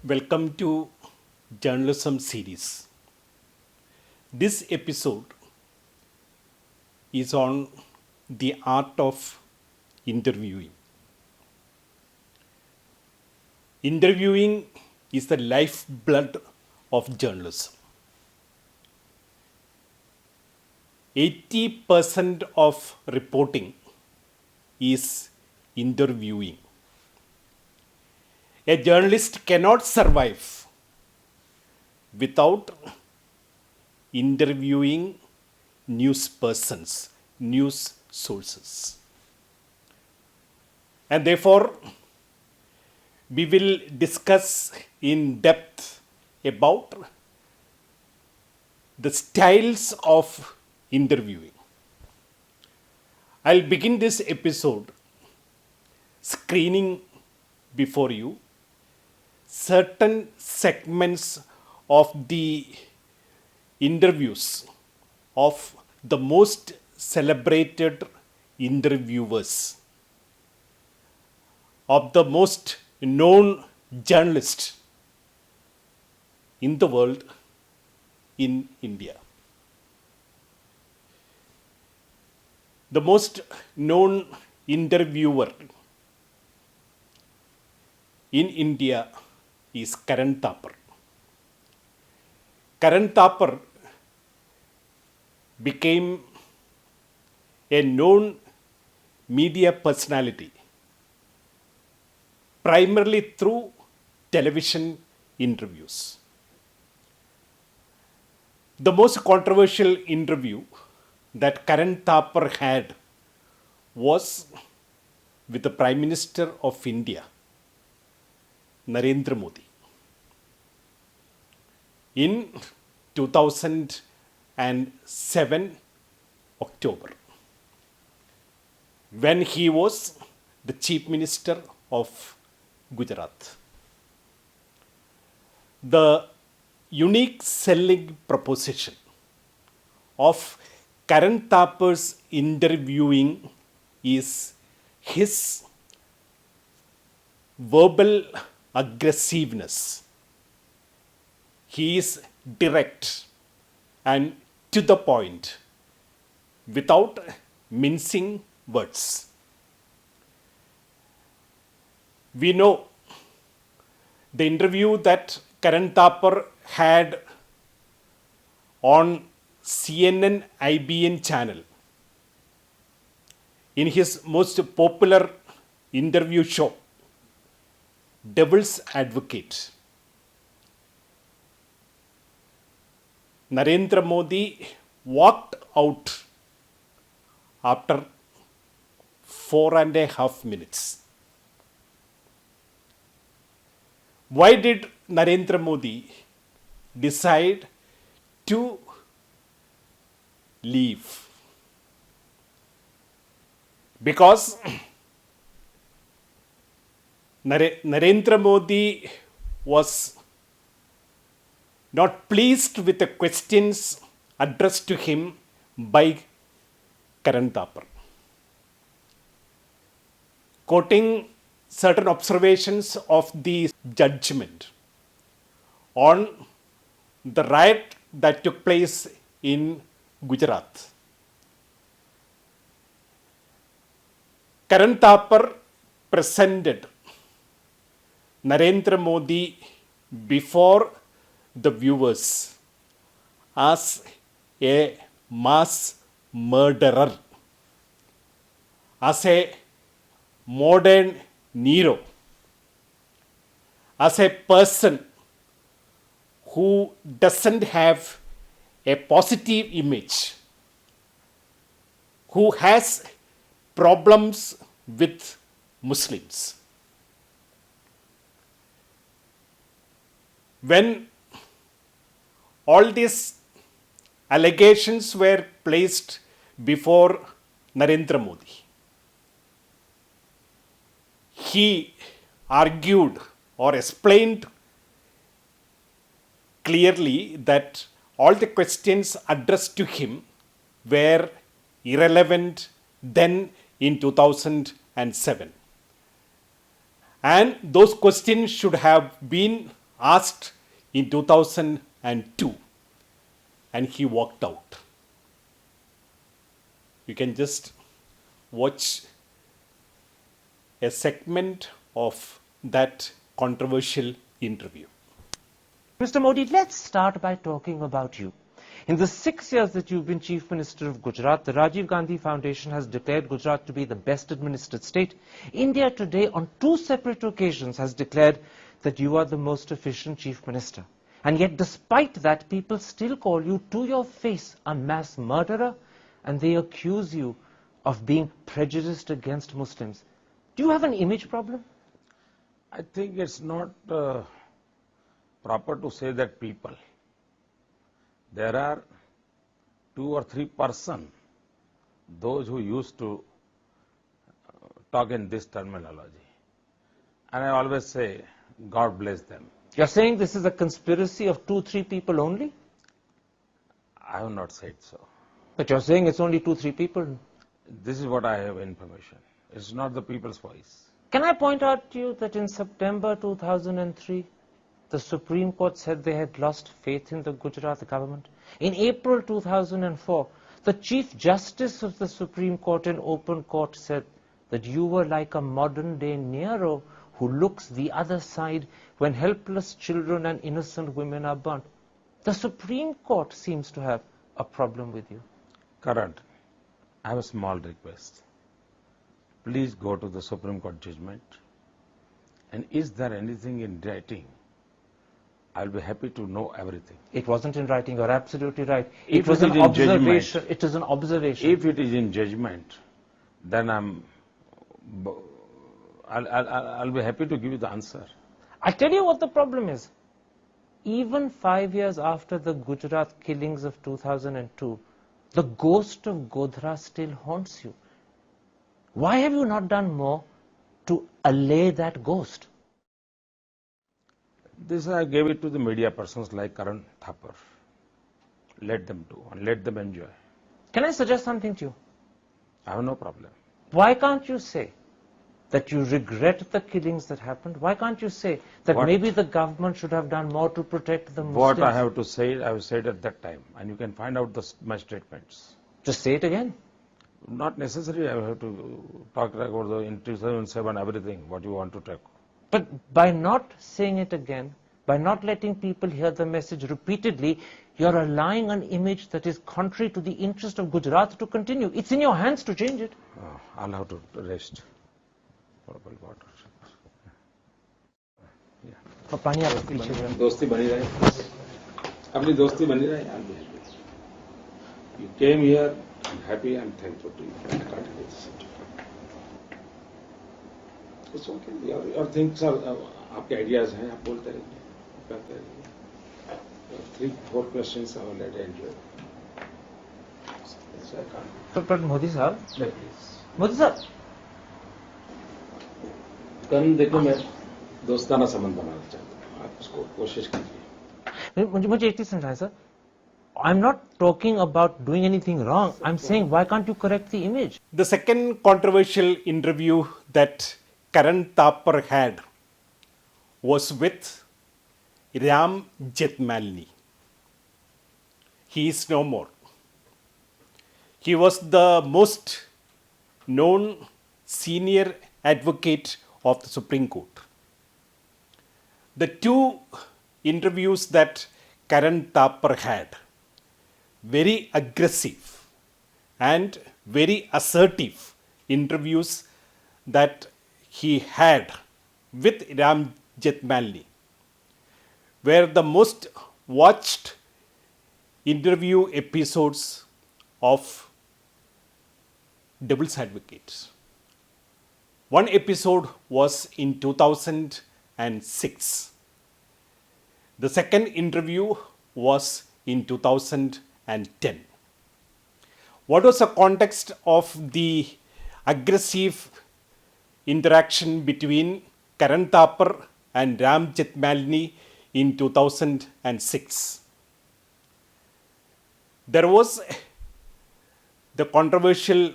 Welcome to Journalism Series. This episode is on the art of interviewing. Interviewing is the lifeblood of journalism. 80% of reporting is interviewing. A journalist cannot survive without interviewing news persons, news sources. And therefore, we will discuss in depth about the styles of interviewing. I'll begin this episode screening before you certain segments of the interviews of the most celebrated interviewers, of the most known journalists in the world in India. The most known interviewer in India is Karan Thapar. Karan Thapar became a known media personality primarily through television interviews. The most controversial interview that Karan Thapar had was with the Prime Minister of India, Narendra Modi. In 2007 October, when he was the Chief Minister of Gujarat. The unique selling proposition of Karan Thapar's interviewing is his verbal aggressiveness. He is direct and to the point without mincing words. We know the interview that Karan Thapar had on CNN-IBN Channel in his most popular interview show, Devil's Advocate. Narendra Modi walked out after 4.5 minutes. Why did Narendra Modi decide to leave? Because Narendra Modi was not pleased with the questions addressed to him by Karan Thapar. Quoting certain observations of the judgment on the riot that took place in Gujarat, Karan Thapar presented Narendra Modi before the viewers as a mass murderer, as a modern Nero, as a person who doesn't have a positive image, who has problems with Muslims. When all these allegations were placed before Narendra Modi, he argued or explained clearly that all the questions addressed to him were irrelevant then in 2007. And those questions should have been asked in 2002 and he walked out. You can just watch a segment of that controversial interview. Mr. Modi, let's start by talking about you. In the 6 years that you've been Chief Minister of Gujarat, the Rajiv Gandhi Foundation has declared Gujarat to be the best administered state. India today, on 2 separate occasions, has declared that you are the most efficient Chief Minister. And yet, despite that, people still call you to your face a mass murderer, and they accuse you of being prejudiced against Muslims. Do you have an image problem? I think it's not proper to say that people. There are 2 or 3 persons, those who used to talk in this terminology. And I always say, God bless them. You're saying this is a conspiracy of 2-3 people only? I have not said so. But you're saying it's only 2-3 people. This is what I have information. It's not the people's voice. Can I point out to you that in September 2003, the Supreme Court said they had lost faith in the Gujarat government? In April 2004, the Chief Justice of the Supreme Court in open court said that you were like a modern-day Nero who looks the other side when helpless children and innocent women are burnt. The Supreme Court seems to have a problem with you. Karan, I have a small request. Please go to the Supreme Court judgment. And is there anything in writing? I'll be happy to know everything. It wasn't in writing. You're absolutely right. If It was it an is in observation. judgment. It is an observation. If it is in judgment, then I'll be happy to give you the answer. I'll tell you what the problem is. Even 5 years after the Gujarat killings of 2002, the ghost of Godhra still haunts you. Why have you not done more to allay that ghost? This I gave it to the media persons like Karan Thapar. Let them do and let them enjoy. Can I suggest something to you? I have no problem. Why can't you say that you regret the killings that happened? Why can't you say that What? maybe the government should have done more to protect the Muslims? What I have to say, I have said at that time. And you can find out my statements. Just say it again. Not necessary I have to talk about the in 2007 everything, what you want to talk. But by not saying it again, by not letting people hear the message repeatedly, you're allowing an image that is contrary to the interest of Gujarat to continue. It's in your hands to change it. I'll have to rest. Potable water. और पानी आप पीछे जाओ। दोस्ती बनी रहे अपनी दोस्ती बनी रहे I'll be happy. You came here, I'm happy, I'm thankful to you. I can't get this. It's okay. Your things are आपके ideas हैं, आप बोलते रहिए, करते रहिए. 3-4 questions I will let you enjoy. So I can't. पर मोदी साहब, Please. Modi साहब, कल देखो मैं दोस्ताना संबंध बनाना चाहता हूँ. आप उसको कोशिश कीजिए. मुझे एक चीज समझाएं sir. I'm not talking about doing anything wrong. I'm saying why can't you correct the image? The second controversial interview that Karan Thapar had was with Ram Jethmalani. He is no more. He was the most known senior advocate of the Supreme Court. The 2 interviews that Karan Thapar had, very aggressive and very assertive interviews that he had with Ram Jethmalani, were the most watched interview episodes of Devil's Advocates. One episode was in 2006. The second interview was in 2010. What was the context of the aggressive interaction between Karan Thapar and Ram Jethmalani in 2006? There was the controversial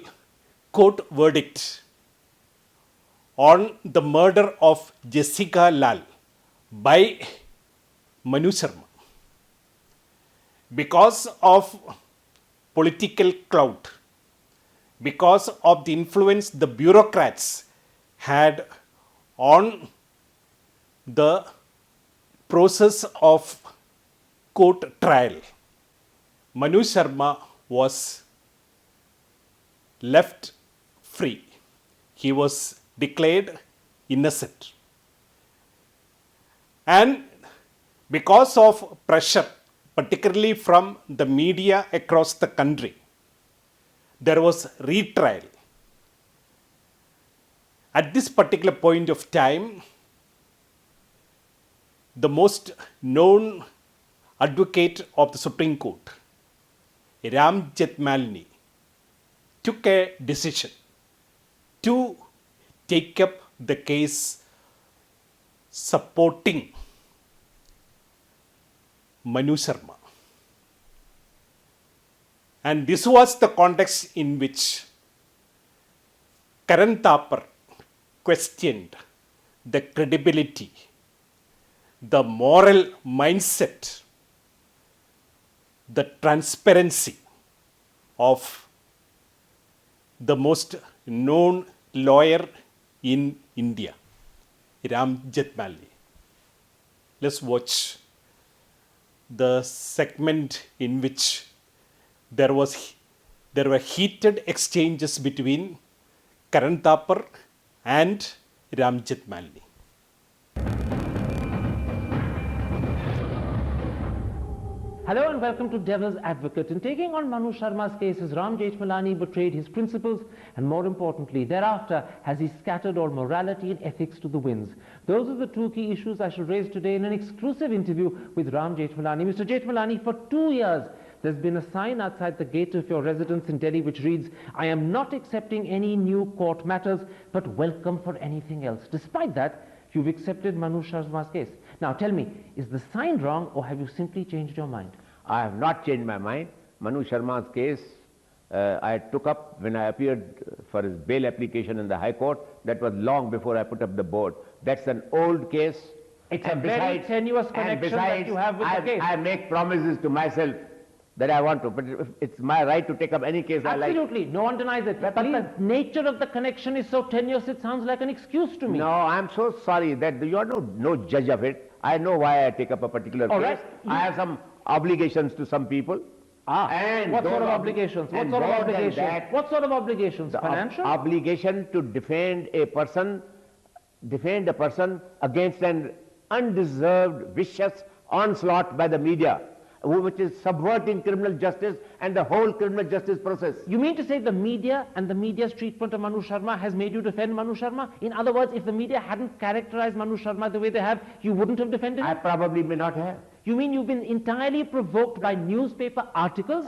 court verdict on the murder of Jessica Lal by Manu Sharma. Because of political clout, because of the influence the bureaucrats had on the process of court trial, Manu Sharma was left free. He was declared innocent. And because of pressure, particularly from the media across the country, there was retrial. At this particular point of time, the most known advocate of the Supreme Court, Jethmalani, took a decision to take up the case supporting Manu Sharma. And this was the context in which Karan Thapar questioned the credibility, the moral mindset, the transparency of the most known lawyer in India, Jethmalani. Let's watch the segment in which there were heated exchanges between Karan Thapar and Jethmalani. Hello and welcome to Devil's Advocate. In taking on Manu Sharma's case, has Ram Jethmalani betrayed his principles? And more importantly, thereafter, has he scattered all morality and ethics to the winds? Those are the two key issues I shall raise today in an exclusive interview with Ram Jethmalani. Mr. Jethmalani, for 2 years, there's been a sign outside the gate of your residence in Delhi which reads, "I am not accepting any new court matters, but welcome for anything else." Despite that, you've accepted Manu Sharma's case. Now tell me, is the sign wrong or have you simply changed your mind? I have not changed my mind. Manu Sharma's case I took up when I appeared for his bail application in the High Court. That was long before I put up the board. That's an old case. It's a very tenuous connection that you have with the case. I make promises to myself that I want to, but it's my right to take up any case I like. Absolutely, no one denies it. But the nature of the connection is so tenuous, it sounds like an excuse to me. No, I'm so sorry that you are no judge of it. I know why I take up a particular case. Right. I have some obligations to some people. And what sort of obligations? What sort of obligations? What sort of obligations? Financial? Obligation to defend a person against an undeserved, vicious onslaught by the media, which is subverting criminal justice and the whole criminal justice process. You mean to say the media and the media's treatment of Manu Sharma has made you defend Manu Sharma? In other words, if the media hadn't characterized Manu Sharma the way they have, you wouldn't have defended him? I probably may not have. You mean you've been entirely provoked by newspaper articles?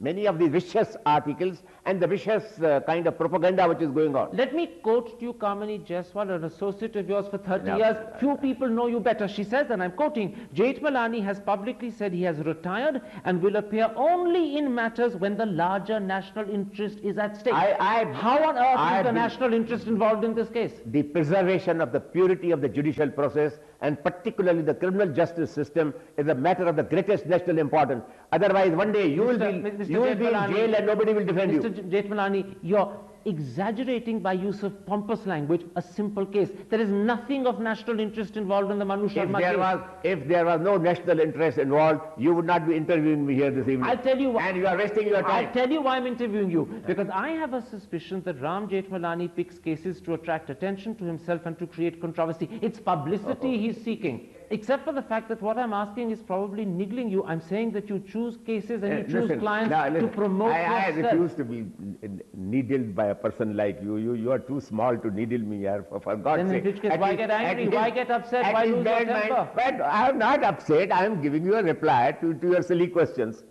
Many of the vicious articles and the vicious kind of propaganda which is going on. Let me quote to you Kamini Jaiswal, an associate of yours for 30 years. Few people know you better. She says, and I'm quoting, "Jethmalani has publicly said he has retired and will appear only in matters when the larger national interest is at stake." How on earth is the national interest involved in this case? The preservation of the purity of the judicial process and particularly the criminal justice system is a matter of the greatest national importance. Otherwise, one day you will be in jail and nobody will defend you. Mr. Jethmalani, you're exaggerating by use of pompous language a simple case. There is nothing of national interest involved in the Manu Sharma case. If there was no national interest involved, you would not be interviewing me here this evening. I'll tell you why. And you are wasting your time. I'll tell you why I'm interviewing you. Because I have a suspicion that Ram Jethmalani picks cases to attract attention to himself and to create controversy. It's publicity he's seeking. Except for the fact that what I'm asking is probably niggling you. I'm saying that you choose cases and you choose clients to promote yourself. I refuse to be needled by a person like you. You are too small to needle me, for God's sake. Then in which case, why get angry? Why get upset? Why lose your temper? But I am not upset. I am giving you a reply to your silly questions.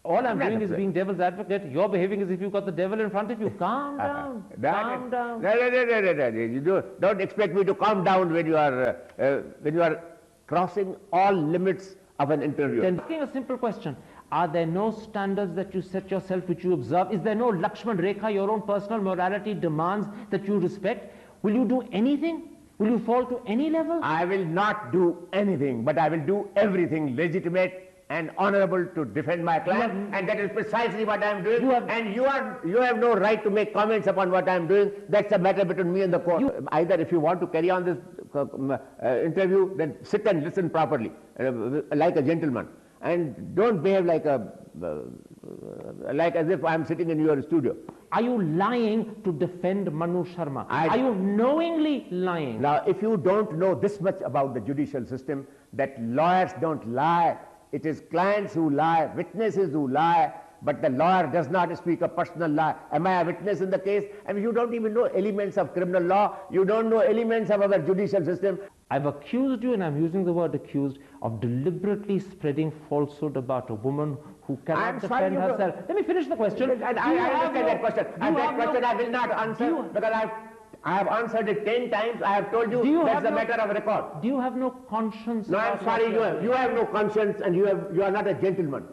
All I'm doing is being devil's advocate. You're behaving as if you've got the devil in front of you. Calm down. Calm down. You don't expect me to calm down when you are crossing all limits of an interview. Then asking a simple question. Are there no standards that you set yourself which you observe? Is there no Lakshman Rekha, your own personal morality demands that you respect? Will you do anything Will you fall to any level? I will not do anything, but I will do everything legitimate and honorable to defend my client, and that is precisely what I am doing. And you have no right to make comments upon what I am doing. That's a matter between me and the court. Either if you want to carry on this interview, then sit and listen properly, like a gentleman, and don't behave like as if I am sitting in your studio. Are you lying to defend Manu Sharma? Are you knowingly lying? Now, if you don't know this much about the judicial system, that lawyers don't lie, it is clients who lie, witnesses who lie, but the lawyer does not speak a personal lie. Am I a witness in the case? I mean, you don't even know elements of criminal law, you don't know elements of our judicial system. I've accused you, and I'm using the word accused, of deliberately spreading falsehood about a woman who cannot defend herself. Let me finish the question. And I understand that question. And that question I will not answer because I have answered it 10 times. I have told you that's a matter of record. Do you have no conscience? No, I'm sorry, you have no conscience and you are not a gentleman.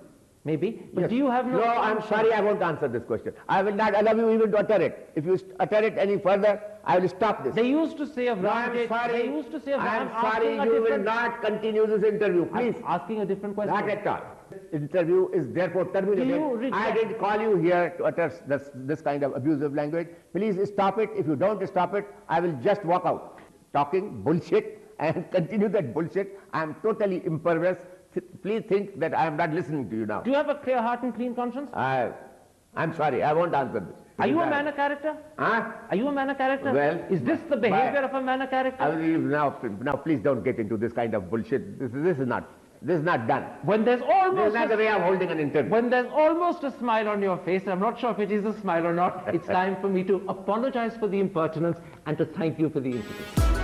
Maybe, but do you have no... No, I'm sorry, I won't answer this question. I will not allow you even to utter it. If you utter it any further, I will stop this. They used to say of I'm sorry, you will not continue this interview, please. I'm asking a different question. Not at all. This interview is therefore terminated. I didn't call you here to utter this kind of abusive language. Please stop it. If you don't stop it, I will just walk out. Talking bullshit and continue that bullshit. I am totally impervious. Please think that I am not listening to you now. Do you have a clear heart and clean conscience? I'm sorry, I won't answer this. Are you a man of character? Huh? Are you a man of character? Well, is this the behavior of a man of character? Now please don't get into this kind of bullshit. This is not done. When there's almost... This is not the way of holding an interview. When there's almost a smile on your face, and I'm not sure if it is a smile or not, it's time for me to apologize for the impertinence and to thank you for the interview.